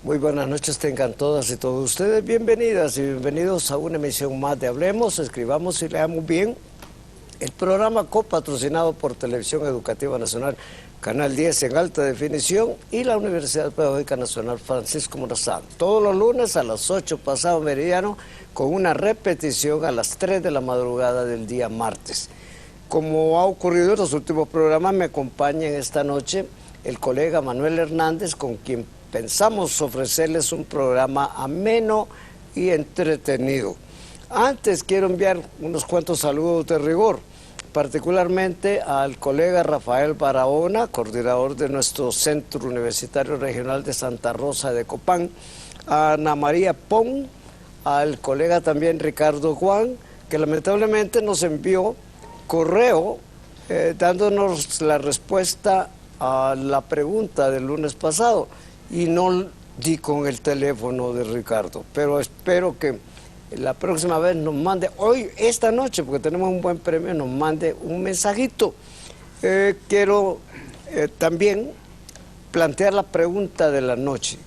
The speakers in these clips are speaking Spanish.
Muy buenas noches tengan todas y todos ustedes. Bienvenidas y bienvenidos a una emisión más de Hablemos, Escribamos y Leamos Bien. El programa copatrocinado por Televisión Educativa Nacional, Canal 10 en alta definición y la Universidad Pedagógica Nacional Francisco Morazán. Todos los lunes a las 8 pasado meridiano con una repetición a las 3 de la madrugada del día martes. Como ha ocurrido en los últimos programas, me acompaña en esta noche el colega Manuel Hernández, con quien pensamos ofrecerles un programa ameno y entretenido. Antes quiero enviar unos cuantos saludos de rigor, particularmente al colega Rafael Barahona, coordinador de nuestro Centro Universitario Regional de Santa Rosa de Copán, a Ana María Pon, al colega también Ricardo Juan, que lamentablemente nos envió correo dándonos la respuesta a la pregunta del lunes pasado. Y no di con el teléfono de Ricardo, pero espero que la próxima vez nos mande, hoy, esta noche, porque tenemos un buen premio, nos mande un mensajito. Quiero también plantear la pregunta de la noche.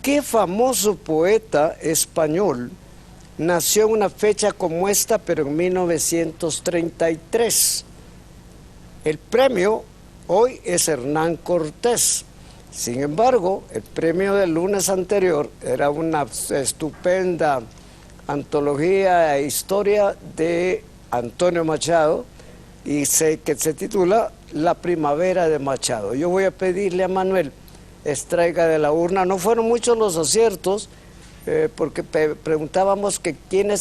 ¿Qué famoso poeta español nació en una fecha como esta, pero en 1933? El premio hoy es Hernán Cortés. Sin embargo, el premio del lunes anterior era una estupenda antología e historia de Antonio Machado y que se titula La Primavera de Machado. Yo voy a pedirle a Manuel extraiga de la urna. No fueron muchos los aciertos, porque preguntábamos que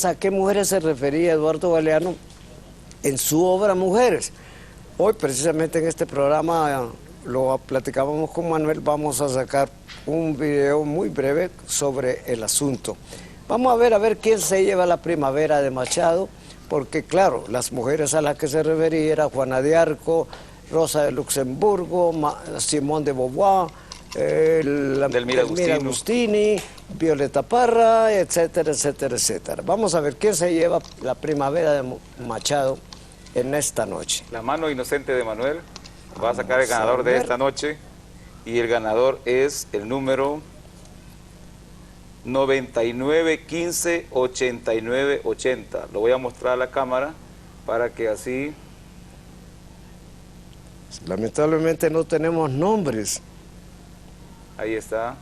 a qué mujeres se refería Eduardo Galeano en su obra Mujeres. Hoy, precisamente en este programa, lo platicábamos con Manuel, vamos a sacar un video muy breve sobre el asunto. Vamos a ver quién se lleva la Primavera de Machado, porque claro, las mujeres a las que se refería era Juana de Arco, Rosa de Luxemburgo, Simón de Beauvoir, Delmira Agustini, Violeta Parra, etcétera, etcétera, etcétera. Vamos a ver quién se lleva la Primavera de Machado en esta noche. La mano inocente de Manuel va a sacar el ganador de esta noche, y el ganador es el número 99158980. Lo voy a mostrar a la cámara para que así... Lamentablemente no tenemos nombres. Ahí está.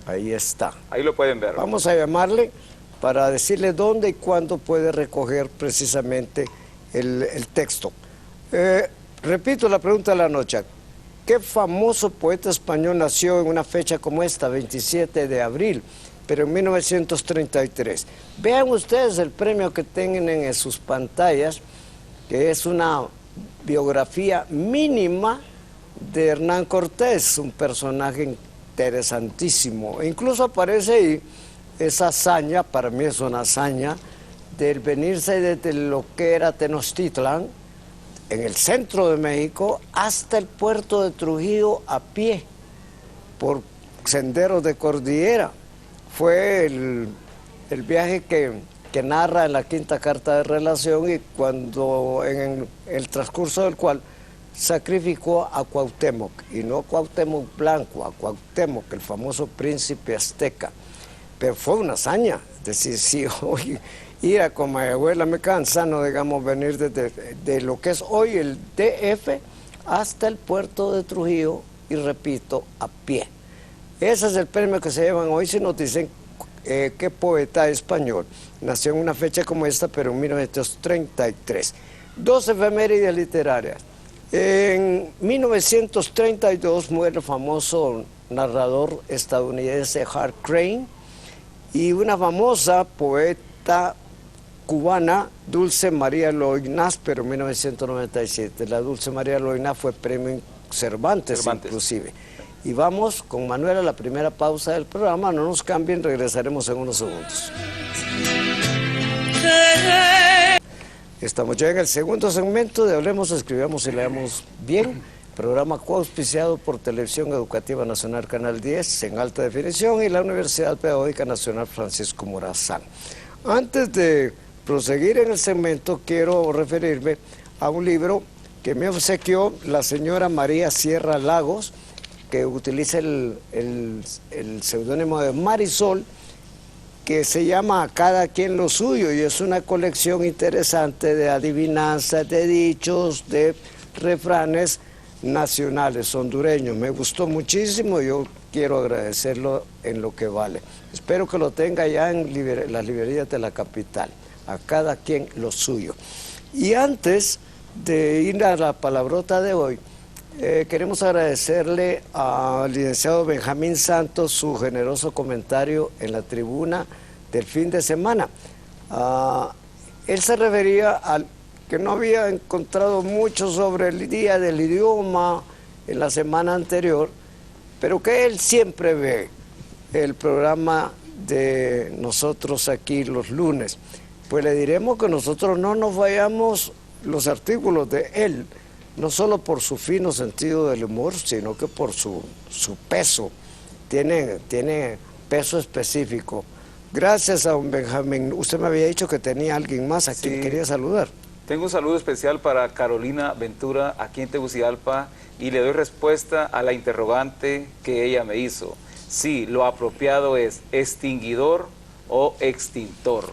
Ahí está. Ahí lo pueden ver. Vamos a llamarle para decirle dónde y cuándo puede recoger precisamente el texto. Repito la pregunta de la noche. ¿Qué famoso poeta español nació en una fecha como esta, 27 de abril, pero en 1933? Vean ustedes el premio que tienen en sus pantallas, que es una biografía mínima de Hernán Cortés, un personaje interesantísimo. E incluso aparece ahí esa hazaña, para mí es una hazaña, del venirse desde lo que era Tenochtitlan, en el centro de México, hasta el puerto de Trujillo a pie, por senderos de cordillera. Fue el viaje que narra en la quinta carta de relación, y cuando en el transcurso del cual sacrificó a Cuauhtémoc, y no Cuauhtémoc Blanco, a Cuauhtémoc, el famoso príncipe azteca. Pero fue una hazaña, es decir, si hoy ir a Comayagüela me cansa, no digamos venir de lo que es hoy el DF hasta el puerto de Trujillo, y repito, a pie. Ese es el premio que se llevan hoy si nos dicen qué poeta español nació en una fecha como esta, pero en 1933. Dos efemérides literarias. En 1932 muere el famoso narrador estadounidense Hart Crane, y una famosa poeta cubana, Dulce María Loynaz, pero en 1997. La Dulce María Loynaz fue premio Cervantes. Inclusive. Y vamos con Manuel a la primera pausa del programa. No nos cambien, regresaremos en unos segundos. Estamos ya en el segundo segmento de Hablemos, Escribamos y Leamos Bien, programa coauspiciado por Televisión Educativa Nacional Canal 10 en alta definición y la Universidad Pedagógica Nacional Francisco Morazán. Antes de proseguir en el segmento, quiero referirme a un libro que me obsequió la señora María Sierra Lagos, que utiliza el seudónimo de Marisol, que se llama A cada quien lo suyo, y es una colección interesante de adivinanzas, de dichos, de refranes nacionales hondureños. Me gustó muchísimo, yo quiero agradecerlo en lo que vale. Espero que lo tenga ya en las librerías de la capital. A cada quien lo suyo. Y antes de ir a la palabrota de hoy, queremos agradecerle al licenciado Benjamín Santos su generoso comentario en la tribuna del fin de semana. Él se refería al que no había encontrado mucho sobre el día del idioma en la semana anterior, pero que él siempre ve el programa de nosotros aquí los lunes. Pues le diremos que nosotros no nos vayamos los artículos de él, no solo por su fino sentido del humor, sino que por su peso. Tiene peso específico. Gracias a don Benjamín. Usted me había dicho que tenía alguien más a quien quería saludar. Tengo un saludo especial para Carolina Ventura, aquí en Tegucigalpa, y le doy respuesta a la interrogante que ella me hizo. Sí, lo apropiado es extinguidor o extintor.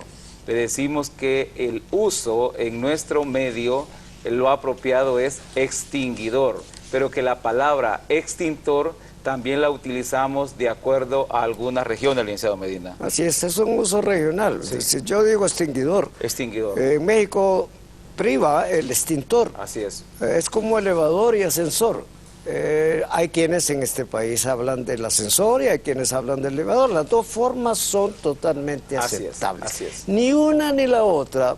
Le decimos que el uso en nuestro medio, lo apropiado es extinguidor, pero que la palabra extintor también la utilizamos de acuerdo a algunas regiones, licenciado Medina. Así es un uso regional. Sí. Si yo digo extinguidor, en México priva el extintor. Así es. Es como elevador y ascensor. Hay quienes en este país hablan del ascensor y hay quienes hablan del elevador. Las dos formas son totalmente aceptables. Así es. Ni una ni la otra.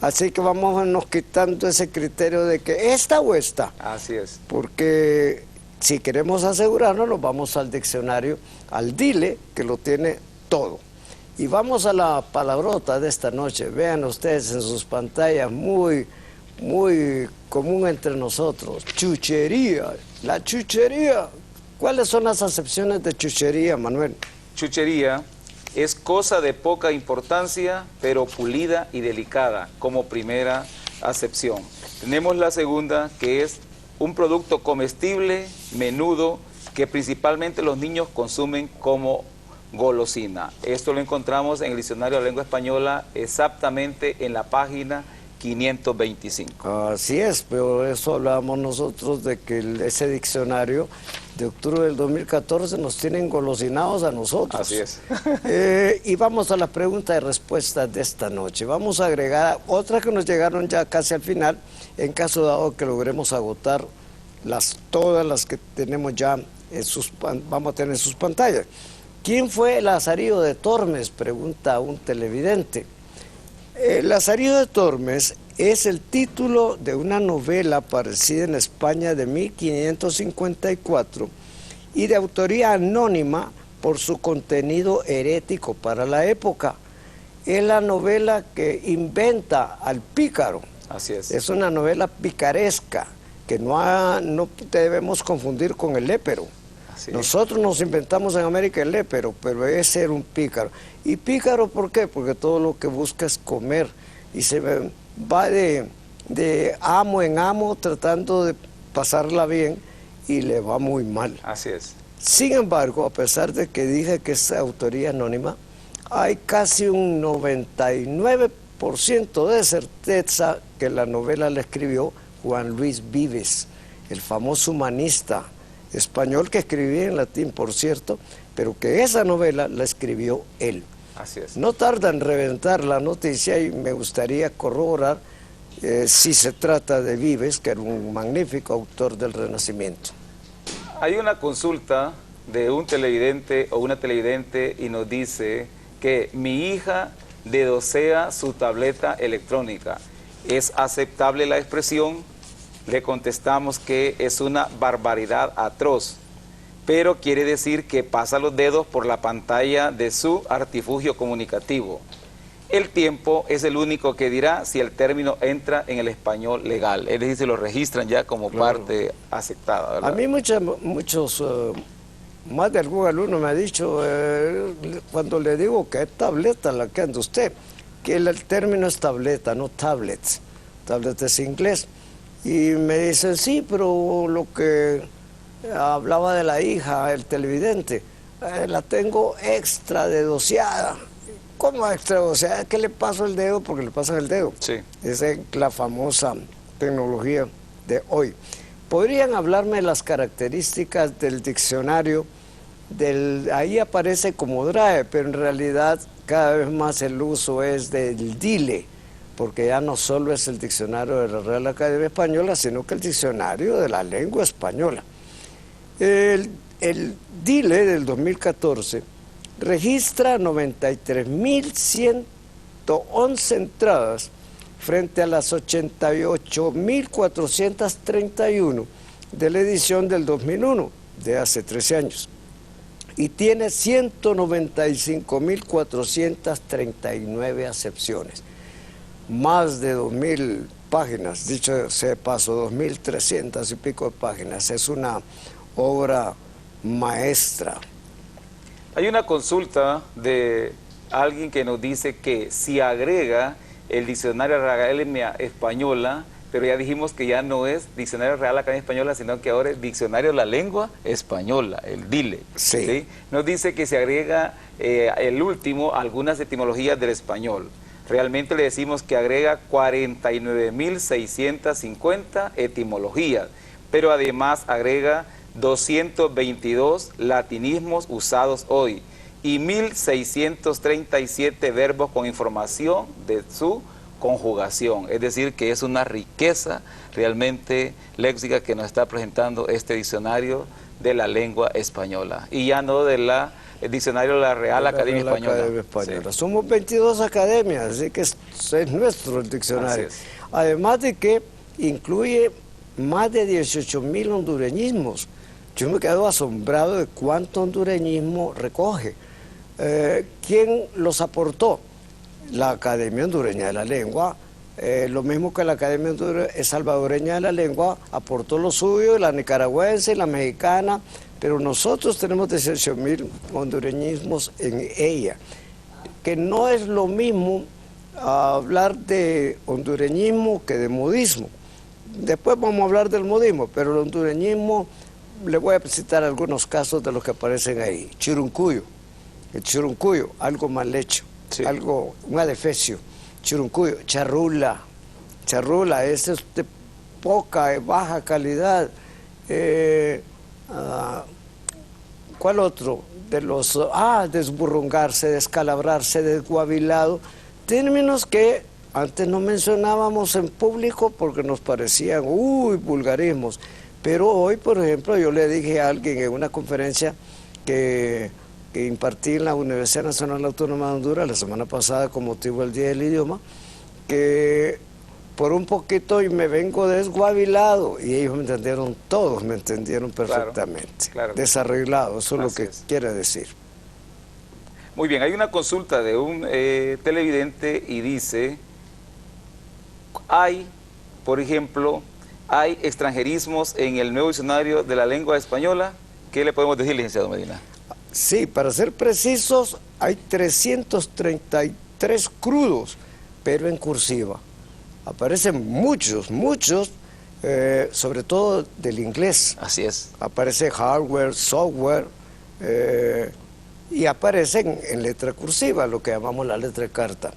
Así que vámonos quitando ese criterio de que esta o esta. Así es. Porque si queremos asegurarnos, nos vamos al diccionario, al DILE, que lo tiene todo. Y vamos a la palabrota de esta noche. Vean ustedes en sus pantallas, muy común entre nosotros. Chuchería. La chuchería. ¿Cuáles son las acepciones de chuchería, Manuel? Chuchería es cosa de poca importancia, pero pulida y delicada, como primera acepción. Tenemos la segunda, que es un producto comestible, menudo, que principalmente los niños consumen como golosina. Esto lo encontramos en el Diccionario de la Lengua Española exactamente en la página 525. Así es, pero eso hablábamos nosotros de que ese diccionario de octubre del 2014 nos tiene engolosinados a nosotros. Así es. Y vamos a la pregunta y respuesta de esta noche. Vamos a agregar otras que nos llegaron ya casi al final, en caso dado que logremos agotar todas las que tenemos ya vamos a tener en sus pantallas. ¿Quién fue Lazarillo de Tormes?, pregunta un televidente. Lazarillo de Tormes es el título de una novela aparecida en España de 1554 y de autoría anónima por su contenido herético para la época. Es la novela que inventa al pícaro. Así es. Es una novela picaresca que no debemos confundir con el lépero. Nosotros nos inventamos en América el lépero, pero ese era un pícaro. ¿Y pícaro por qué? Porque todo lo que busca es comer y se va de amo en amo tratando de pasarla bien y le va muy mal. Así es. Sin embargo, a pesar de que dije que es autoría anónima, hay casi un 99% de certeza que la novela la escribió Juan Luis Vives, el famoso humanista español que escribía en latín, por cierto, pero que esa novela la escribió él. Así es. No tarda en reventar la noticia y me gustaría corroborar si se trata de Vives, que era un magnífico autor del Renacimiento. Hay una consulta de un televidente o una televidente y nos dice que mi hija dedosea su tableta electrónica. ¿Es aceptable la expresión? Le contestamos que es una barbaridad atroz, pero quiere decir que pasa los dedos por la pantalla de su artilugio comunicativo. El tiempo es el único que dirá si el término entra en el español legal, es decir, se lo registran ya como parte aceptada, ¿verdad? A mí muchos, más de algún alumno me ha dicho, cuando le digo que es tableta la que anda usted, que el término es tableta, no tablets. Tablet es inglés. Y me dicen, sí, pero lo que hablaba de la hija, el televidente, la tengo extra dedoseada. ¿Cómo extra dedoseada? ¿Qué le paso el dedo? Porque le pasan el dedo. Sí. Esa es la famosa tecnología de hoy. ¿Podrían hablarme de las características del diccionario? Ahí aparece como DRAE, pero en realidad cada vez más el uso es del DILE, porque ya no solo es el diccionario de la Real Academia Española, sino que el diccionario de la lengua española. El DILE del 2014 registra 93.111 entradas frente a las 88.431 de la edición del 2001, de hace 13 años. Y tiene 195.439 acepciones. Más de 2.000 páginas, dicho sea de paso, 2.300 y pico de páginas. Es una obra maestra. Hay una consulta de alguien que nos dice que si agrega el diccionario Real Academia Española, pero ya dijimos que ya no es diccionario Real Academia Española, sino que ahora es diccionario de la lengua española, el DILE. Sí. ¿Sí? Nos dice que se agrega el último, algunas etimologías del español. Realmente le decimos que agrega 49.650 etimologías, pero además agrega 222 latinismos usados hoy y 1.637 verbos con información de su conjugación. Es decir, que es una riqueza realmente léxica que nos está presentando este diccionario de la lengua española y ya no del diccionario de la Real Academia Española. Sí. Somos 22 academias, así que es nuestro el diccionario. Además de que incluye más de 18.000 hondureñismos. Yo me quedo asombrado de cuánto hondureñismo recoge. ¿Quién los aportó? La Academia Hondureña de la Lengua, lo mismo que la Academia Salvadoreña de la Lengua, aportó lo suyo, la nicaragüense, la mexicana, pero nosotros tenemos 18.000 hondureñismos en ella, que no es lo mismo hablar de hondureñismo que de modismo. Después vamos a hablar del modismo, pero el hondureñismo, le voy a citar algunos casos de los que aparecen ahí. Chiruncuyo, el chiruncuyo, algo mal hecho. Sí. Algo, un adefesio, chiruncuyo, charrula, ese es de poca, baja calidad. ¿Cuál otro? De los, desburrungarse, descalabrarse, desguabilado, términos que antes no mencionábamos en público porque nos parecían, vulgarismos, pero hoy, por ejemplo, yo le dije a alguien en una conferencia que impartí en la Universidad Nacional Autónoma de Honduras la semana pasada con motivo del Día del Idioma, que por un poquito y me vengo desguabilado, y ellos me entendieron, todos me entendieron perfectamente. Claro. Desarreglado, eso es lo que quiere decir. Muy bien, hay una consulta de un televidente y dice, por ejemplo, hay extranjerismos en el nuevo diccionario de la lengua española. ¿Qué le podemos decir, licenciado Medina? Sí, para ser precisos, hay 333 crudos, pero en cursiva. Aparecen muchos, sobre todo del inglés. Así es. Aparece hardware, software, y aparecen en letra cursiva, lo que llamamos la letra de carta.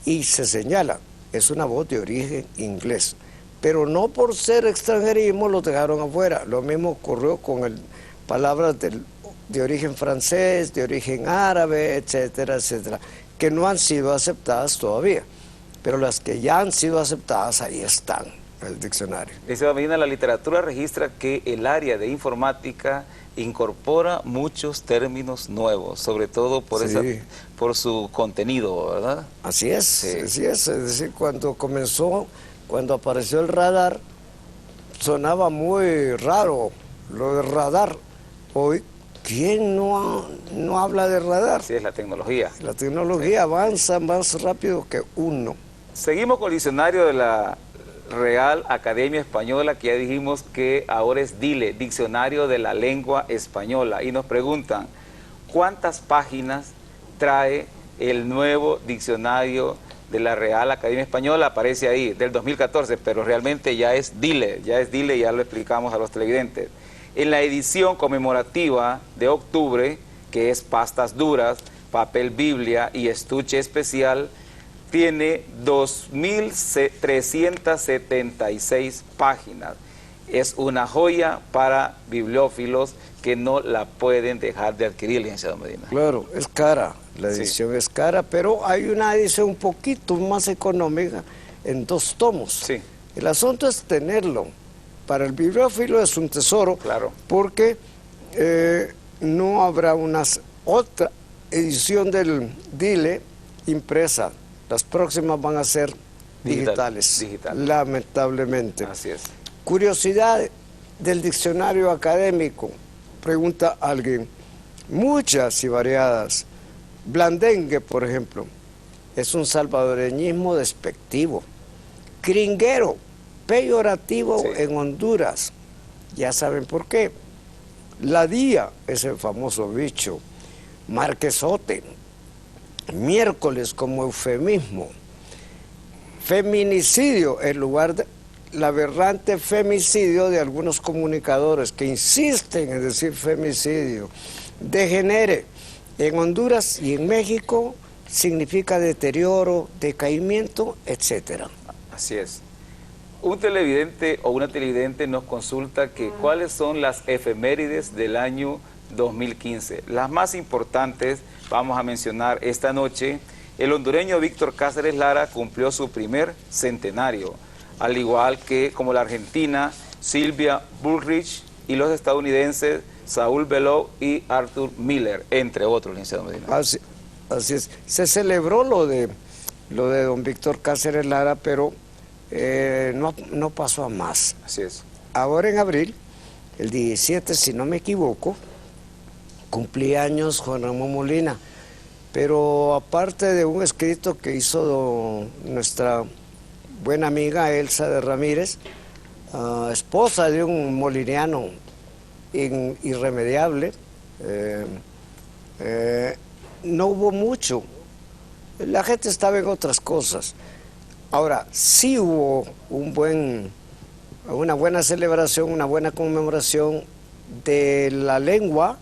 Y se señala, es una voz de origen inglés. Pero no por ser extranjerismo lo dejaron afuera. Lo mismo ocurrió con palabras de origen francés, de origen árabe, etcétera, etcétera, que no han sido aceptadas todavía, pero las que ya han sido aceptadas, ahí están en el diccionario. Licenciado Medina, la literatura registra que el área de informática incorpora muchos términos nuevos, sobre todo por, por su contenido, ¿verdad? Así es, así es decir, cuando apareció el radar, sonaba muy raro lo de radar. Hoy, ¿quién no habla de radar? Sí, es la tecnología. La tecnología avanza más rápido que uno. Seguimos con el diccionario de la Real Academia Española, que ya dijimos que ahora es DILE, Diccionario de la Lengua Española. Y nos preguntan, ¿cuántas páginas trae el nuevo diccionario de la Real Academia Española? Aparece ahí, del 2014, pero realmente ya es DILE, ya lo explicamos a los televidentes. En la edición conmemorativa de octubre, que es pastas duras, papel Biblia y estuche especial, tiene 2.376 páginas. Es una joya para bibliófilos que no la pueden dejar de adquirir, licenciado Medina. Claro, es cara, la edición es cara, pero hay una edición un poquito más económica en 2 tomos. Sí. El asunto es tenerlo. Para el bibliófilo es un tesoro, Claro. porque no habrá otra edición del Dile impresa. Las próximas van a ser digitales, lamentablemente. Así es. Curiosidad del diccionario académico, pregunta alguien. Muchas y variadas. Blandengue, por ejemplo, es un salvadoreñismo despectivo. Cringuero, peyorativo en Honduras. Ya saben por qué. Ladía es el famoso bicho. Marquesote. Miércoles como eufemismo. Feminicidio, en lugar de el aberrante femicidio de algunos comunicadores que insisten en decir femicidio. Degenere, en Honduras y en México significa deterioro, decaimiento, etc. Así es. Un televidente o una televidente nos consulta que cuáles son las efemérides del año 2015. Las más importantes vamos a mencionar esta noche. El hondureño Víctor Cáceres Lara cumplió su primer centenario, al igual que como la argentina Silvia Bullrich y los estadounidenses Saúl Bellow y Arthur Miller, entre otros, licenciado Medina. Así es. Se celebró lo de don Víctor Cáceres Lara, pero no pasó a más. Así es. Ahora en abril, el 17, si no me equivoco, cumplía años Juan Ramón Molina, pero aparte de un escrito que hizo nuestra buena amiga Elsa de Ramírez, esposa de un moliniano irremediable, no hubo mucho. La gente estaba en otras cosas. Ahora, sí hubo una buena celebración, una buena conmemoración de la lengua,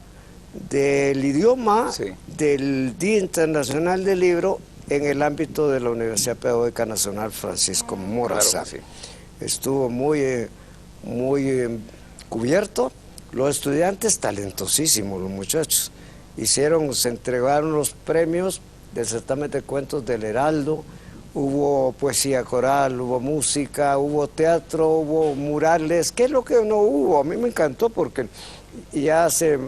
del idioma, del Día Internacional del Libro, en el ámbito de la Universidad Pedagógica Nacional Francisco Morazán. Claro, Estuvo muy cubierto. Los estudiantes talentosísimos, los muchachos. Se entregaron los premios del certamen de cuentos del Heraldo. Hubo poesía coral, hubo música, hubo teatro, hubo murales. ¿Qué es lo que no hubo? A mí me encantó porque ya hace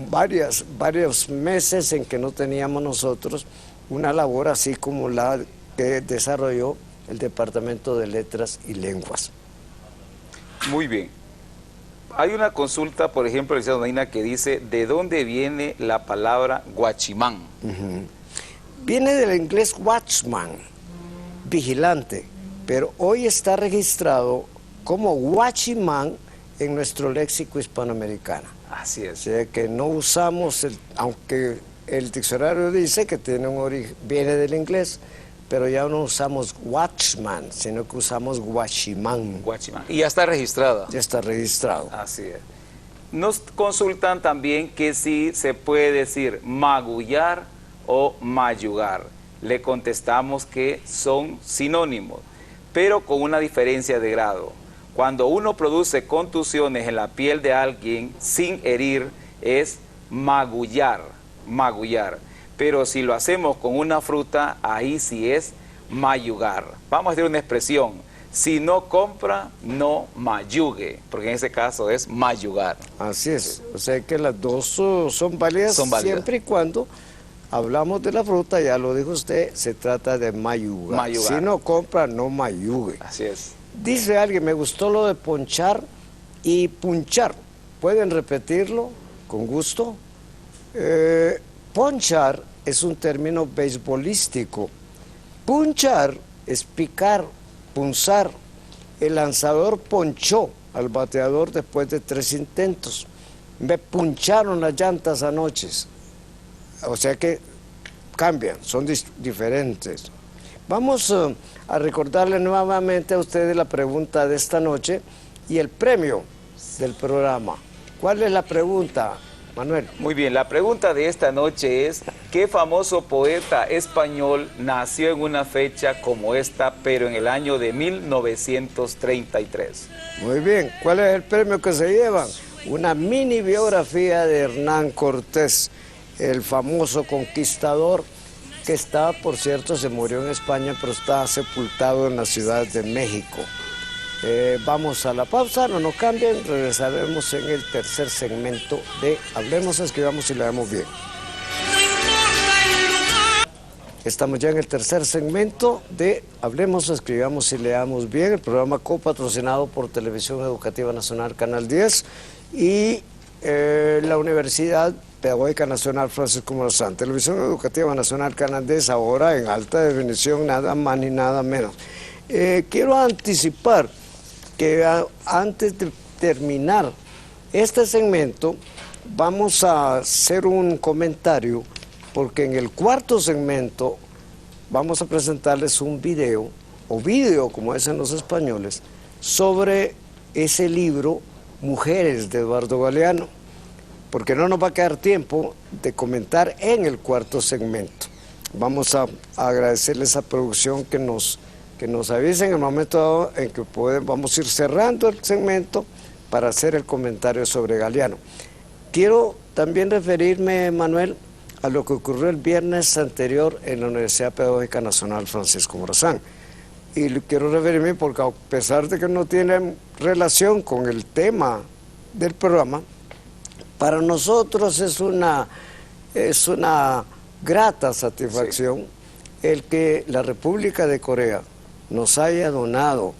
varios meses en que no teníamos nosotros una labor así como la que desarrolló el Departamento de Letras y Lenguas. Muy bien. Hay una consulta, por ejemplo, el licenciado Medina, que dice, ¿de dónde viene la palabra guachimán? Viene del inglés watchman, vigilante, pero hoy está registrado como guachimán en nuestro léxico hispanoamericano. Así es. O sea que no usamos, aunque el diccionario dice que tiene un origen, viene del inglés, pero ya no usamos watchman, sino que usamos guachimán. Guachimán. Y ya está registrada. Ya está registrado. Así es. Nos consultan también que si se puede decir magullar o mayugar. Le contestamos que son sinónimos, pero con una diferencia de grado. Cuando uno produce contusiones en la piel de alguien sin herir, es magullar, magullar. Pero si lo hacemos con una fruta, ahí sí es mayugar. Vamos a decir una expresión: si no compra, no mayugue, porque en ese caso es mayugar. Así es, o sea que las dos son válidas, siempre y cuando hablamos de la fruta, ya lo dijo usted, se trata de mayugar. Si no compra, no mayugue. Así es. Dice alguien, me gustó lo de ponchar y punchar. ¿Pueden repetirlo con gusto? Ponchar es un término beisbolístico. Punchar es picar, punzar. El lanzador ponchó al bateador después de 3 intentos. Me puncharon las llantas anoche. O sea que cambian, son diferentes. Vamos a recordarle nuevamente a ustedes la pregunta de esta noche y el premio del programa. ¿Cuál es la pregunta, Manuel? Muy bien, la pregunta de esta noche es, ¿qué famoso poeta español nació en una fecha como esta, pero en el año de 1933? Muy bien, ¿cuál es el premio que se llevan? Una mini biografía de Hernán Cortés, el famoso conquistador que está, por cierto, se murió en España, pero está sepultado en la Ciudad de México. Vamos a la pausa, no nos cambien, regresaremos en el tercer segmento de Hablemos, Escribamos y Leamos Bien. Estamos ya en el tercer segmento de Hablemos, Escribamos y Leamos Bien, el programa copatrocinado por Televisión Educativa Nacional, Canal 10, y la Universidad Pedagógica Nacional Francisco Morazán. Televisión Educativa Nacional, Canal 10, ahora en alta definición, nada más ni nada menos. Quiero anticipar que antes de terminar este segmento vamos a hacer un comentario, porque en el cuarto segmento vamos a presentarles un video, o vídeo como dicen los españoles, sobre ese libro Mujeres de Eduardo Galeano, porque no nos va a quedar tiempo de comentar en el cuarto segmento. Vamos a agradecerles a producción que nos avisen en el momento dado en que vamos a ir cerrando el segmento para hacer el comentario sobre Galeano. Quiero también referirme, Manuel, a lo que ocurrió el viernes anterior en la Universidad Pedagógica Nacional Francisco Morazán. Y quiero referirme porque, a pesar de que no tiene relación con el tema del programa, para nosotros es una grata satisfacción el que la República de Corea nos haya donado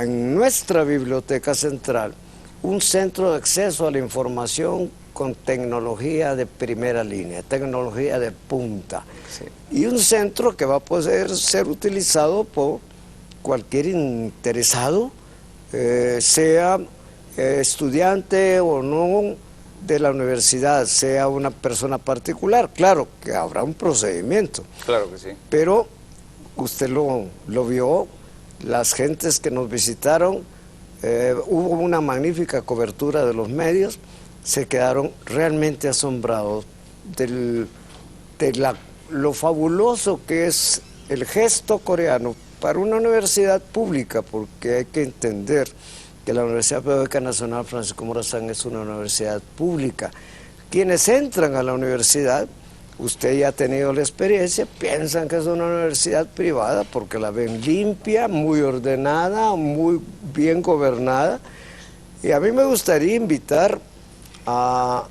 en nuestra biblioteca central un centro de acceso a la información con tecnología de primera línea, tecnología de punta. Sí. Y un centro que va a poder ser utilizado por cualquier interesado, sea estudiante o no de la universidad, sea una persona particular. Claro que habrá un procedimiento. Claro que sí. Pero usted lo vio, las gentes que nos visitaron, hubo una magnífica cobertura de los medios, se quedaron realmente asombrados de lo fabuloso que es el gesto coreano para una universidad pública, porque hay que entender que la Universidad Pedagógica Nacional Francisco Morazán es una universidad pública. Quienes entran a la universidad, usted ya ha tenido la experiencia, piensan que es una universidad privada porque la ven limpia, muy ordenada, muy bien gobernada. Y a mí me gustaría invitar a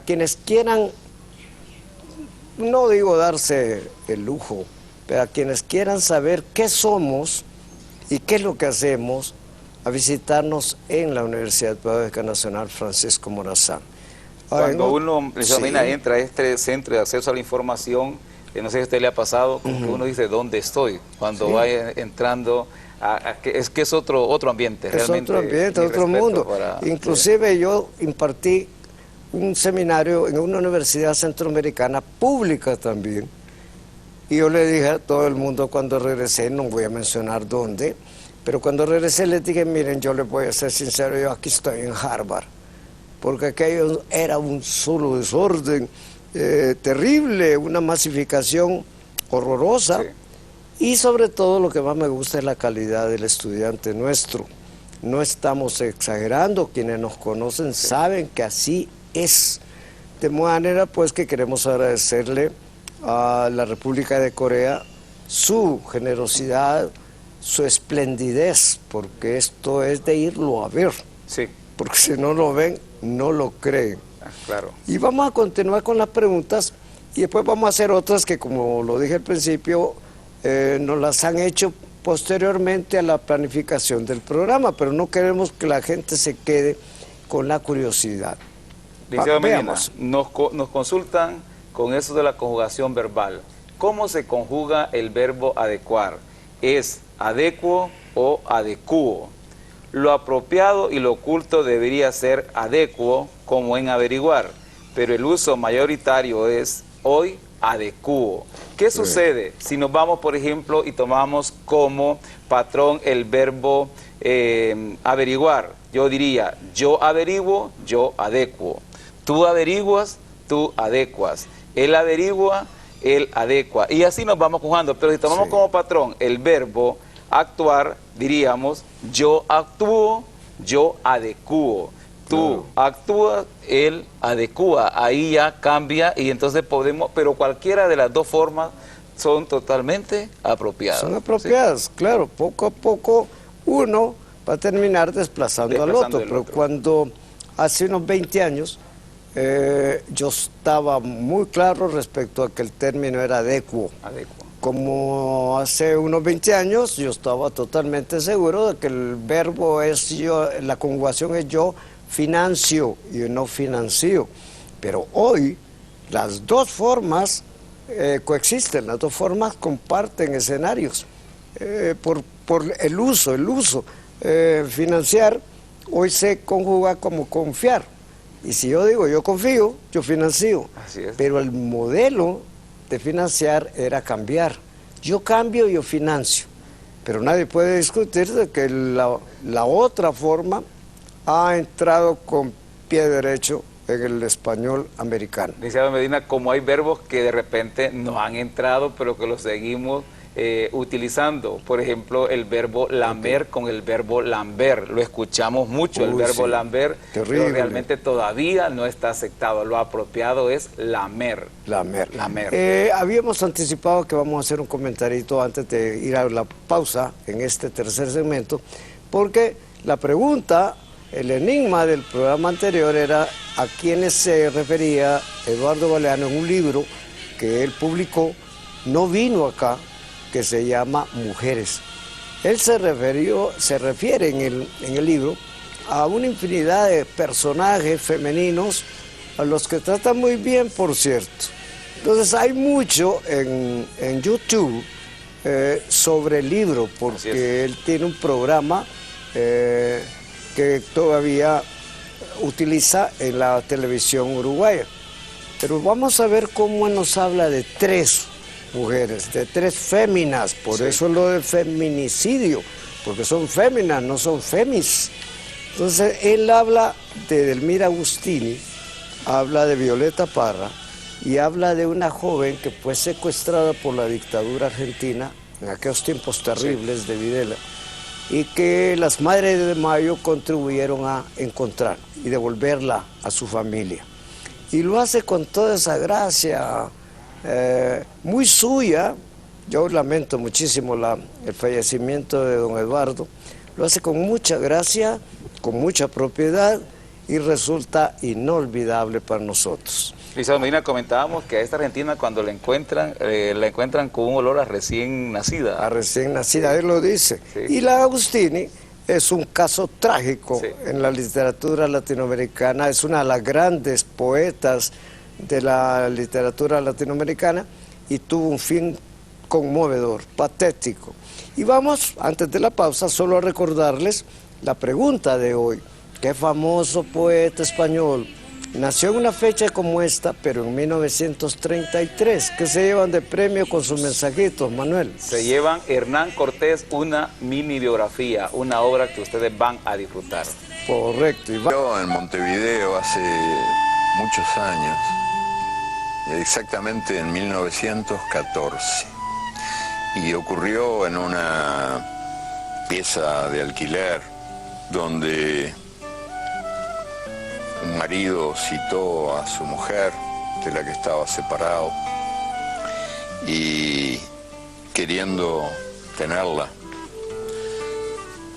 quienes quieran, no digo darse el lujo, pero a quienes quieran saber qué somos y qué es lo que hacemos, a visitarnos en la Universidad Pedagógica Nacional Francisco Morazán. Cuando uno entra a este centro de acceso a la información, no sé si a usted le ha pasado, como que uno dice, ¿dónde estoy? Cuando va entrando, es que es otro ambiente. Es otro ambiente, otro mundo. Inclusive yo impartí un seminario en una universidad centroamericana pública también, y yo le dije a todo el mundo cuando regresé, no voy a mencionar dónde, pero cuando regresé les dije, miren, yo les voy a ser sincero, yo aquí estoy en Harvard, porque aquello era un solo desorden terrible, una masificación horrorosa, sí. Y sobre todo lo que más me gusta es la calidad del estudiante nuestro. No estamos exagerando, quienes nos conocen saben que así es. De manera pues que queremos agradecerle a la República de Corea su generosidad, su esplendidez, porque esto es de irlo a ver. Sí. Porque si no lo ven, no lo creen. Claro. Y vamos a continuar con las preguntas y después vamos a hacer otras que, como lo dije al principio, nos las han hecho posteriormente a la planificación del programa, pero no queremos que la gente se quede con la curiosidad. Veamos. Nos consultan con eso de la conjugación verbal. ¿Cómo se conjuga el verbo adecuar? ¿Es adecuo o adecuo? Lo apropiado y lo oculto debería ser adecuo, como en averiguar, pero el uso mayoritario es hoy adecuo. ¿Qué sucede si nos vamos, por ejemplo, y tomamos como patrón el verbo averiguar? Yo diría, yo averiguo, yo adecuo. Tú averiguas, tú adecuas. Él averigua, él adecua. Y así nos vamos jugando. Pero si tomamos como patrón el verbo actuar, diríamos, yo actúo, yo adecuo. Tú actúas, él adecua. Ahí ya cambia y entonces podemos, pero cualquiera de las dos formas son totalmente apropiadas. Son apropiadas, ¿sí? Claro. Poco a poco uno va a terminar desplazando al otro. Pero cuando hace unos 20 años yo estaba muy claro respecto a que el término era adecuo. Como hace unos 20 años yo estaba totalmente seguro de que el verbo es yo, la conjugación es yo financio y no financio. Pero hoy las dos formas coexisten, las dos formas comparten escenarios por el uso. Financiar hoy se conjuga como confiar. Y si yo digo yo confío, yo financio. Así es. Pero el modelo de financiar era cambiar. Yo cambio, yo financio. Pero nadie puede discutir de que la otra forma ha entrado con pie derecho en el español americano. Licenciado Medina, como hay verbos que de repente no han entrado, pero que los seguimos utilizando. Por ejemplo, el verbo lamer con el verbo lamber. Lo escuchamos mucho, el verbo lamber, pero realmente todavía no está aceptado. Lo apropiado es lamer. Lamer. Habíamos anticipado que vamos a hacer un comentarito antes de ir a la pausa en este tercer segmento, porque la pregunta, el enigma del programa anterior era a quienes se refería Eduardo Galeano en un libro que él publicó, no vino acá, que se llama Mujeres. Él se refiere en el libro a una infinidad de personajes femeninos a los que trata muy bien, por cierto. Entonces hay mucho en YouTube sobre el libro, porque él tiene un programa que todavía utiliza en la televisión uruguaya. Pero vamos a ver cómo nos habla de tres mujeres, de tres féminas, por eso lo de feminicidio, porque son féminas, no son femis. Entonces él habla de Delmira Agustini, habla de Violeta Parra y habla de una joven que fue secuestrada por la dictadura argentina en aquellos tiempos terribles de Videla y que las Madres de Mayo contribuyeron a encontrar y devolverla a su familia. Y lo hace con toda esa gracia muy suya. Yo lamento muchísimo el fallecimiento de don Eduardo. Lo hace con mucha gracia, con mucha propiedad y resulta inolvidable para nosotros. Licenciado Medina, comentábamos que a esta argentina cuando la encuentran con un olor a recién nacida. A recién nacida, él lo dice. Y la Agustini es un caso trágico en la literatura latinoamericana, es una de las grandes poetas de la literatura latinoamericana y tuvo un fin conmovedor, patético. Y vamos, antes de la pausa, solo a recordarles la pregunta de hoy. ¿Qué famoso poeta español nació en una fecha como esta, pero en 1933? ¿Qué se llevan de premio con sus mensajitos, Manuel? Se llevan Hernán Cortés, una mini biografía, una obra que ustedes van a disfrutar. Correcto. Yo en Montevideo hace muchos años, exactamente en 1914, y ocurrió en una pieza de alquiler donde un marido citó a su mujer, de la que estaba separado, y queriendo tenerla,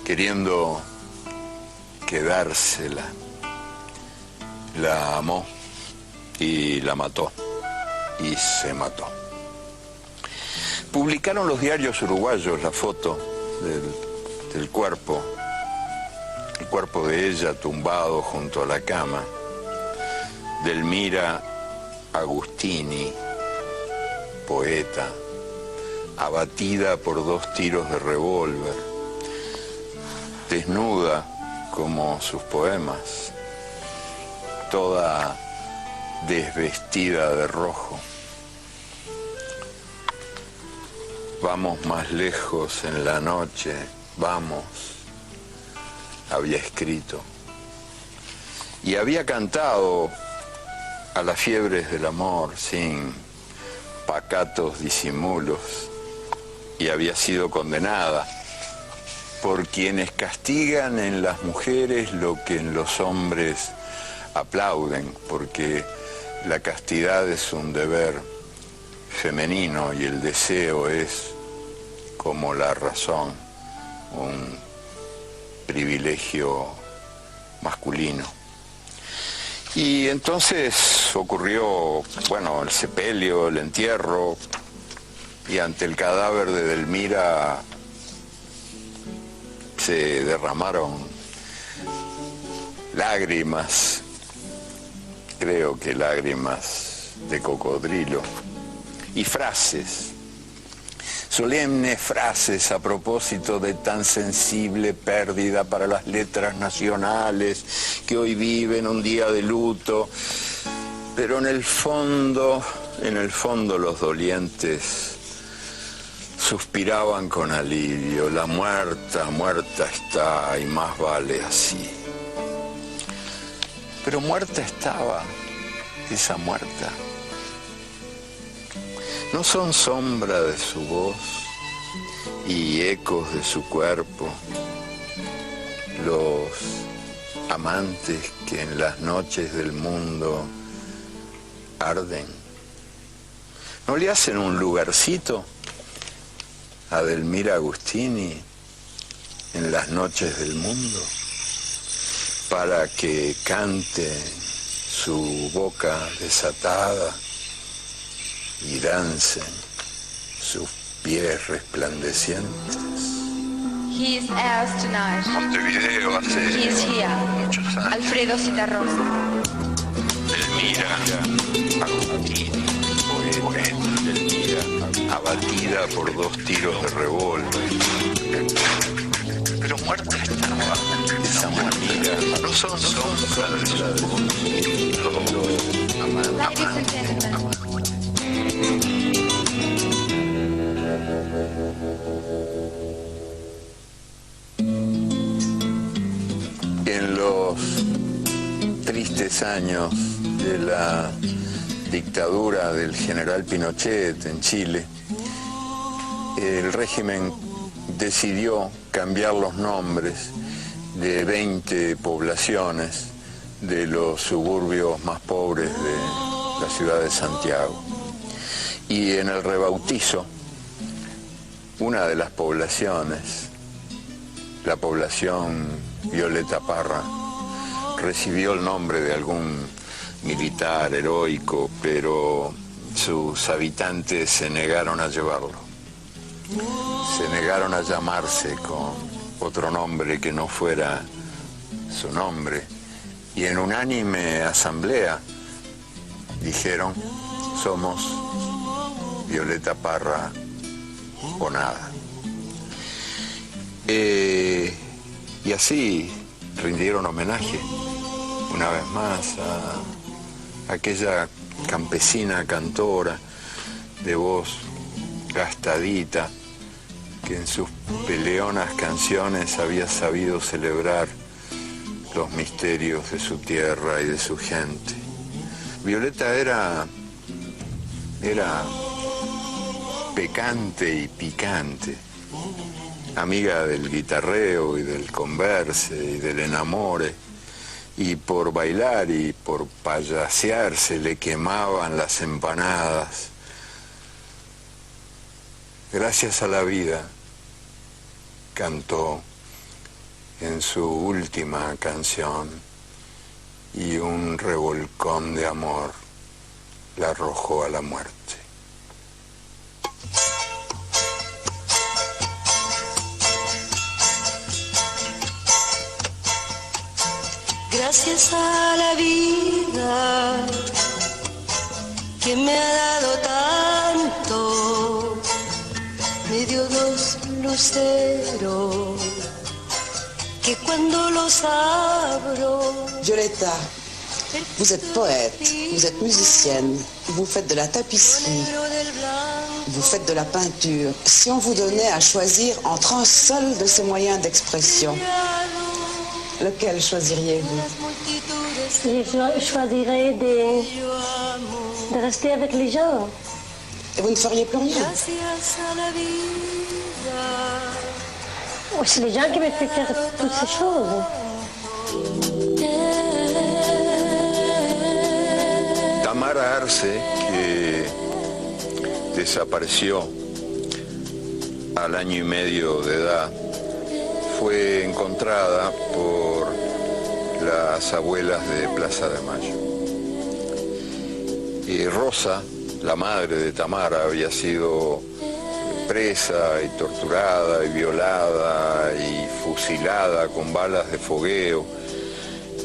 queriendo quedársela, la amó y la mató, y se mató. Publicaron los diarios uruguayos la foto del cuerpo, el cuerpo de ella tumbado junto a la cama, Delmira Agustini, poeta, abatida por 2 tiros de revólver, desnuda como sus poemas, toda desvestida de rojo, vamos más lejos en la noche, vamos, había escrito. Y había cantado a las fiebres del amor sin pacatos disimulos, y había sido condenada por quienes castigan en las mujeres lo que en los hombres aplauden, porque la castidad es un deber femenino y el deseo es, como la razón, un privilegio masculino. Y entonces ocurrió, bueno, el sepelio, el entierro, y ante el cadáver de Edelmira se derramaron lágrimas, creo que lágrimas de cocodrilo, y frases, solemnes frases a propósito de tan sensible pérdida para las letras nacionales que hoy viven un día de luto, pero en el fondo los dolientes suspiraban con alivio. La muerta, muerta está, y más vale así. Pero muerta estaba esa muerta. ¿No son sombra de su voz y ecos de su cuerpo los amantes que en las noches del mundo arden? ¿No le hacen un lugarcito a Edelmira Agustini en las noches del mundo para que cante su boca desatada y dancen sus pies resplandecientes? He is ours tonight. Montevideo hace He is here. muchos años. Alfredo Citarrosa. Edelmira Agustini, poeta. Edelmira, abatida por 2 tiros de revólver. Pero muerta estaba esa muerta. No son sombras de su voz. Ladies and gentlemen. En los tristes años de la dictadura del general Pinochet en Chile, el régimen decidió cambiar los nombres de 20 poblaciones de los suburbios más pobres de la ciudad de Santiago. Y en el rebautizo, una de las poblaciones, la población Violeta Parra, recibió el nombre de algún militar heroico, pero sus habitantes se negaron a llevarlo. Se negaron a llamarse con otro nombre que no fuera su nombre. Y en unánime asamblea dijeron: somos Violeta Parra o nada. Y así rindieron homenaje una vez más a aquella campesina cantora de voz gastadita que en sus peleonas canciones había sabido celebrar los misterios de su tierra y de su gente. Violeta era pecante y picante, amiga del guitarreo y del converse y del enamore, y por bailar y por payasear se le quemaban las empanadas. Gracias a la vida, cantó en su última canción, y un revolcón de amor la arrojó a la muerte. Gracias a la vida que me ha dado tanto, me dio 2 luceros que cuando los abro, Violeta, Vous êtes poète, vous êtes musicienne, vous faites de la tapisserie, vous faites de la peinture. Si on vous donnait à choisir entre un seul de ces moyens d'expression, lequel choisiriez-vous? Je choisirais de rester avec les gens. Et vous ne feriez plus rien? C'est les gens qui me font faire toutes ces choses. Tamara Arce, que desapareció al año y medio de edad, fue encontrada por las abuelas de Plaza de Mayo. Y Rosa, la madre de Tamara, había sido presa y torturada y violada y fusilada con balas de fogueo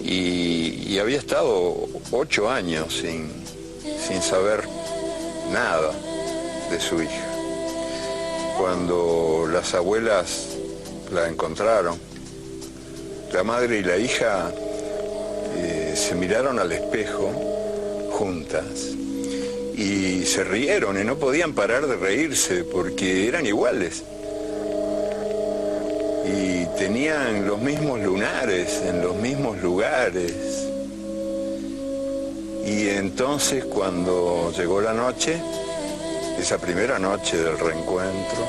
y había estado 8 años sin saber nada de su hija. Cuando las abuelas la encontraron, la madre y la hija se miraron al espejo juntas y se rieron y no podían parar de reírse porque eran iguales y tenían los mismos lunares en los mismos lugares. Y entonces cuando llegó la noche, esa primera noche del reencuentro,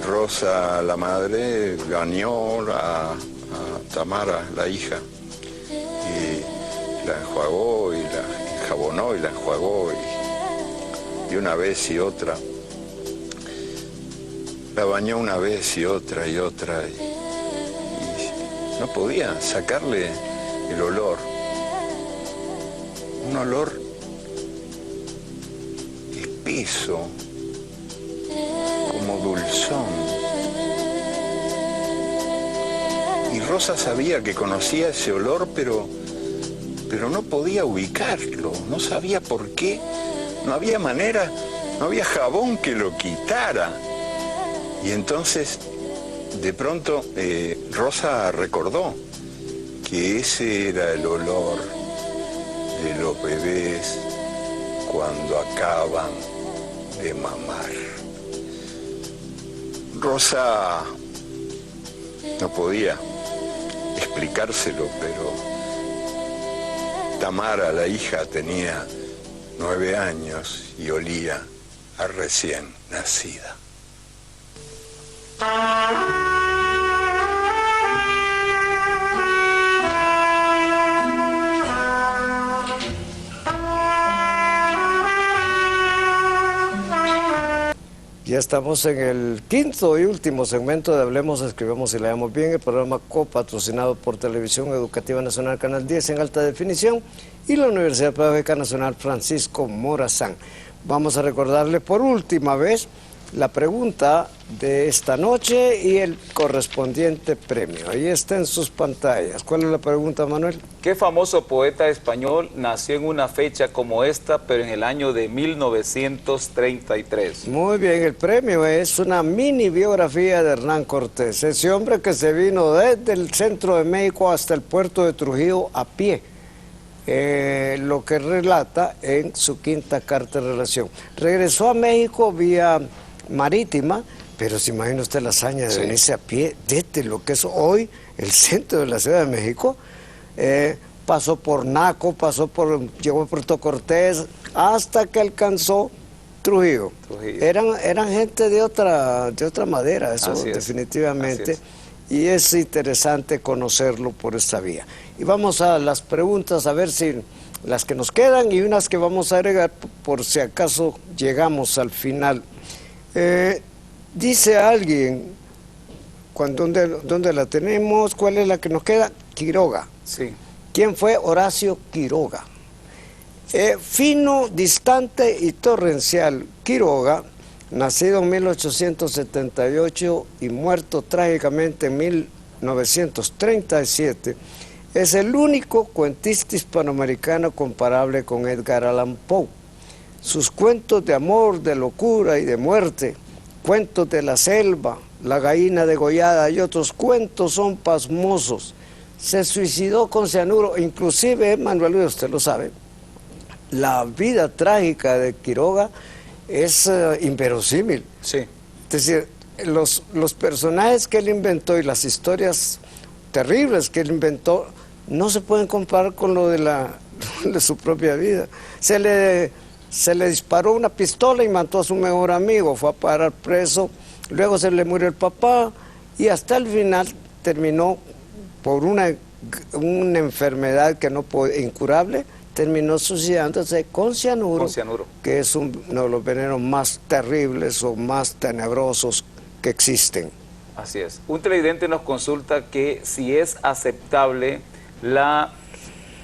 Rosa, la madre, bañó a Tamara, la hija, y la enjuagó y la enjabonó y la enjuagó y una vez y otra. La bañó una vez y otra y otra y no podía sacarle el olor. Un olor espeso, como dulzón. Y Rosa sabía que conocía ese olor, pero no podía ubicarlo, no sabía por qué, no había manera, no había jabón que lo quitara. Y entonces, de pronto, Rosa recordó que ese era el olor de los bebés cuando acaban de mamar. Rosa no podía explicárselo, pero Tamara, la hija, tenía 9 años y olía a recién nacida. Ya estamos en el quinto y último segmento de Hablemos, Escribamos y Leamos Bien, el programa copatrocinado por Televisión Educativa Nacional Canal 10 en alta definición y la Universidad Pedagógica Nacional Francisco Morazán. Vamos a recordarle por última vez la pregunta de esta noche y el correspondiente premio. Ahí está en sus pantallas. ¿Cuál es la pregunta, Manuel? ¿Qué famoso poeta español nació en una fecha como esta, pero en el año de 1933? Muy bien, el premio es una mini biografía de Hernán Cortés, ese hombre que se vino desde el centro de México hasta el puerto de Trujillo a pie. Lo que relata en su quinta carta de relación. Regresó a México vía marítima, pero se imagina usted la hazaña de venirse a pie desde lo que es hoy el centro de la Ciudad de México. Pasó por Naco, llegó a Puerto Cortés, hasta que alcanzó Trujillo. Eran gente de otra madera, eso definitivamente. Y es interesante conocerlo por esta vía. Y vamos a las preguntas, a ver si las que nos quedan y unas que vamos a agregar por si acaso llegamos al final. Dice alguien, ¿dónde la tenemos? ¿Cuál es la que nos queda? Quiroga. Sí. ¿Quién fue Horacio Quiroga? Fino, distante y torrencial Quiroga, nacido en 1878 y muerto trágicamente en 1937, es el único cuentista hispanoamericano comparable con Edgar Allan Poe. Sus cuentos de amor, de locura y de muerte, cuentos de la selva, la gallina degollada y otros cuentos son pasmosos. se suicidó con cianuro. Inclusive, Manuel Luis, usted lo sabe, la vida trágica de Quiroga es inverosímil. Sí. Es decir, los personajes que él inventó y las historias terribles que él inventó no se pueden comparar con lo de su propia vida. Se le disparó una pistola y mató a su mejor amigo, fue a parar preso, luego se le murió el papá y hasta el final terminó por una enfermedad que no incurable, terminó suicidándose con cianuro, que es uno de los venenos más terribles o más tenebrosos que existen. Así es. Un televidente nos consulta que si es aceptable la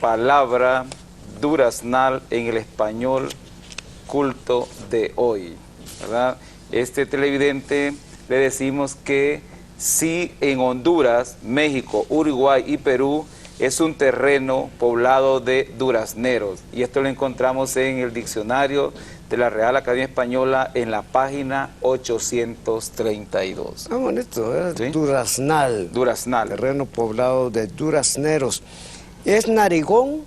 palabra duraznal en el español culto de hoy, ¿verdad? Este televidente le decimos que sí, en Honduras, México, Uruguay y Perú es un terreno poblado de durazneros, y esto lo encontramos en el diccionario de la Real Academia Española en la página 832. Ah, bonito, ¿Sí? Duraznal. Duraznal. Terreno poblado de durazneros. Es narigón,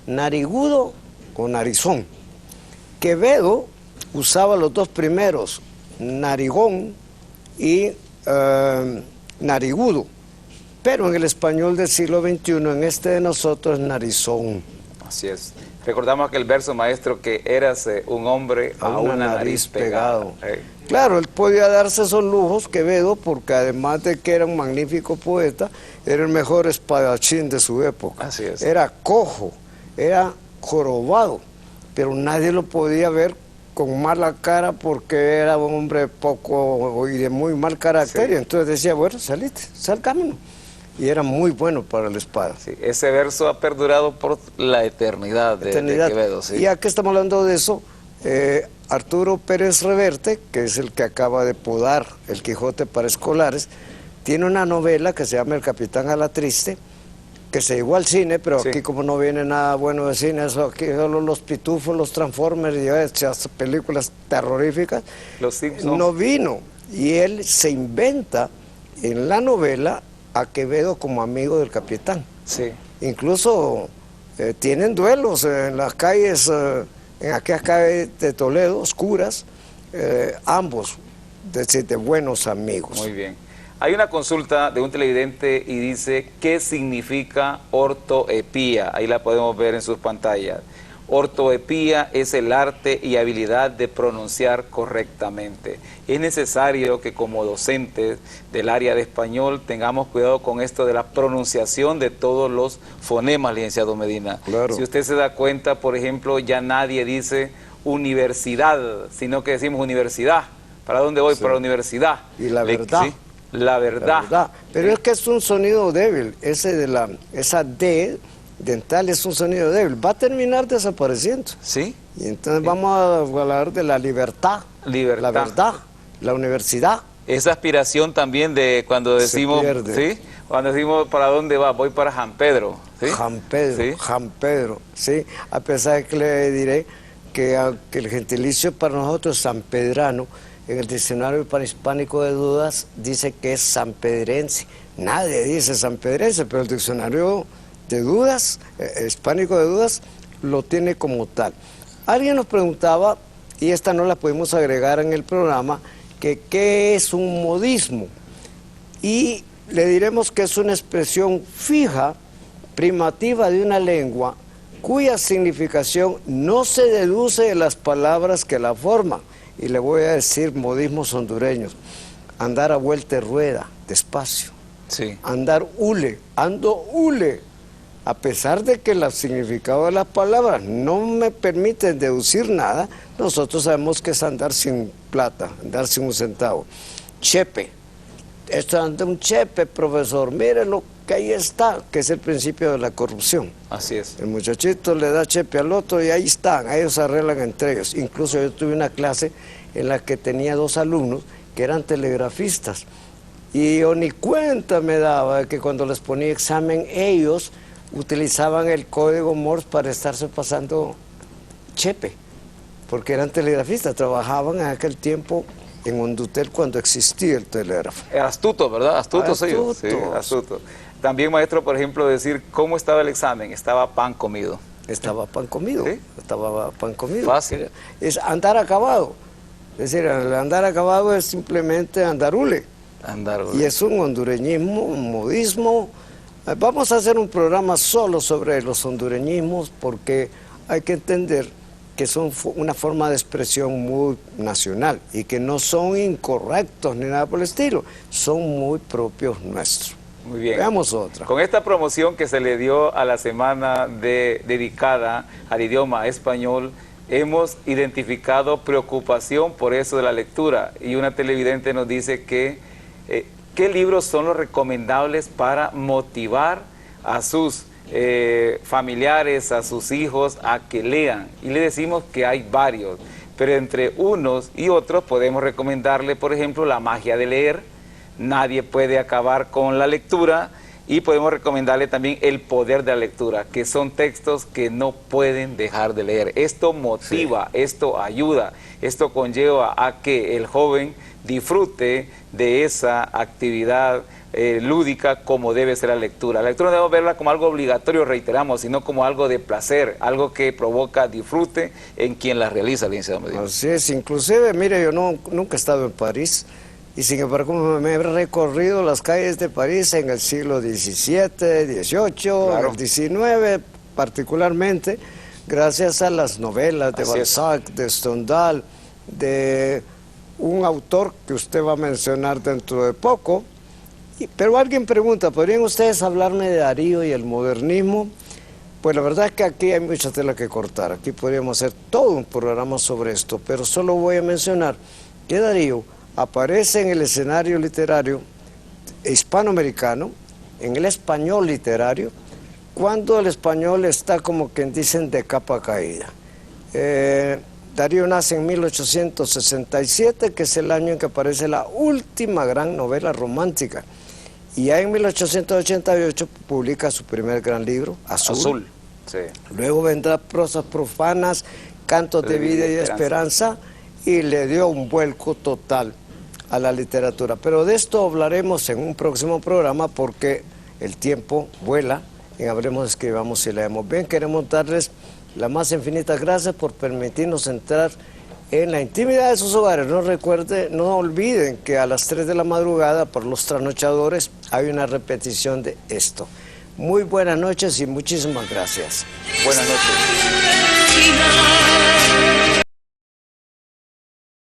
narigudo o narizón. Quevedo usaba los dos primeros, narigón y narigudo, pero en el español del siglo XXI, en este de nosotros, narizón. Así es. Recordamos aquel verso, maestro, que érase un hombre a una nariz pegado. Claro, él podía darse esos lujos, Quevedo, porque además de que era un magnífico poeta, era el mejor espadachín de su época. Así es. Era cojo, era jorobado, pero nadie lo podía ver con mala cara porque era un hombre poco y de muy mal carácter. Sí. Y entonces decía, bueno, salite, salgámonos. Y era muy bueno para la espada. Sí, ese verso ha perdurado por la eternidad de Quevedo. Sí. Y ya que estamos hablando de eso, Arturo Pérez Reverte, que es el que acaba de podar El Quijote para escolares, tiene una novela que se llama El Capitán a la Triste, que se llegó al cine, pero sí, aquí como no viene nada bueno de cine, eso aquí solo los pitufos, los Transformers y esas películas terroríficas, Los Simpsons. no vino. Y él se inventa en la novela a Quevedo como amigo del capitán. Sí. Incluso tienen duelos en las calles, en aquellas calles de Toledo, oscuras, ambos, de buenos amigos. Muy bien. Hay una consulta de un televidente y dice, ¿qué significa ortoepía? Ahí la podemos ver en sus pantallas. Ortoepía es el arte y habilidad de pronunciar correctamente. Es necesario que como docentes del área de español tengamos cuidado con esto de la pronunciación de todos los fonemas, licenciado Medina. Claro. Si usted se da cuenta, por ejemplo, ya nadie dice universidad, sino que decimos universidad. ¿Para dónde voy? Sí. Para la universidad. Y la verdad. Sí, la verdad. La verdad. Pero es que es un sonido débil, esa D dental es un sonido débil, va a terminar desapareciendo. ¿Sí? Y entonces vamos a hablar de la libertad, Libertad. la verdad, la universidad. Esa aspiración también de cuando decimos, Se pierde. ¿sí? Cuando decimos ¿para dónde va? Voy para San Pedro. ¿Sí? San Pedro, ¿Sí? San Pedro, ¿sí? A pesar de que le diré que el gentilicio para nosotros es sanpedrano, en el diccionario panhispánico de dudas dice que es sanpedrense. Nadie dice sanpedrense, pero el diccionario de dudas, hispánico de dudas, lo tiene como tal. Alguien nos preguntaba, y esta no la pudimos agregar en el programa, que qué es un modismo. Y le diremos que es una expresión fija, primativa de una lengua, cuya significación no se deduce de las palabras que la forman. Y le voy a decir modismos hondureños: andar a vuelta de rueda, despacio. Sí. Andar hule, ando hule. A pesar de que el significado de las palabras no me permiten deducir nada, nosotros sabemos que es andar sin plata, andar sin un centavo. Chepe. Esto es ante un chepe, profesor. Mire lo que ahí está, que es el principio de la corrupción. Así es. El muchachito le da chepe al otro y ahí están, ellos se arreglan entre ellos. Incluso yo tuve una clase en la que tenía 2 alumnos que eran telegrafistas. Y yo ni cuenta me daba de que cuando les ponía examen ellos utilizaban el código Morse para estarse pasando chepe, porque eran telegrafistas, trabajaban en aquel tiempo en Hondutel cuando existía el telégrafo. Astuto, ¿verdad? Astuto, sí. Astutos. Sí, astuto. También, maestro, por ejemplo, decir cómo estaba el examen. Estaba pan comido. Estaba pan comido. ¿Sí? Estaba pan comido. Fácil. Es andar acabado. Es decir, el andar acabado es simplemente andarule. Y es un hondureñismo, un modismo. Vamos a hacer un programa solo sobre los hondureñismos porque hay que entender que son una forma de expresión muy nacional y que no son incorrectos ni nada por el estilo, son muy propios nuestros. Muy bien. Veamos otra. Con esta promoción que se le dio a la semana dedicada al idioma español, hemos identificado preocupación por eso de la lectura. Y una televidente nos dice que ¿qué libros son los recomendables para motivar a sus familiares, a sus hijos, a que lean? Y le decimos que hay varios, pero entre unos y otros podemos recomendarle, por ejemplo, La magia de leer, Nadie puede acabar con la lectura, y podemos recomendarle también El poder de la lectura, que son textos que no pueden dejar de leer. Esto motiva, sí. Esto ayuda, esto conlleva a que el joven disfrute de esa actividad lúdica como debe ser la lectura. La lectura no debemos verla como algo obligatorio, reiteramos, sino como algo de placer, algo que provoca disfrute en quien la realiza, licenciado Medina. Así es, inclusive, mire, yo nunca he estado en París, y sin embargo me he recorrido las calles de París en el siglo XVII, XVIII, claro. el XIX particularmente, gracias a las novelas de Balzac, de Stendhal, de un autor que usted va a mencionar dentro de poco. Pero alguien pregunta, ¿podrían ustedes hablarme de Darío y el modernismo? Pues la verdad es que aquí hay mucha tela que cortar, aquí podríamos hacer todo un programa sobre esto, pero solo voy a mencionar que Darío aparece en el escenario literario hispanoamericano, en el español literario, cuando el español está como quien dicen de capa caída. Darío nace en 1867, que es el año en que aparece la última gran novela romántica. Y ya en 1888 publica su primer gran libro, Azul. Sí. Luego vendrá Prosas profanas, Cantos de vida y esperanza, y le dio un vuelco total a la literatura. Pero de esto hablaremos en un próximo programa porque el tiempo vuela en Hablemos, Escribamos y Leemos. Bien, queremos darles las más infinitas gracias por permitirnos entrar en la intimidad de sus hogares. No olviden que a las 3 de la madrugada, por los trasnochadores, hay una repetición de esto. Muy buenas noches y muchísimas gracias. Buenas noches.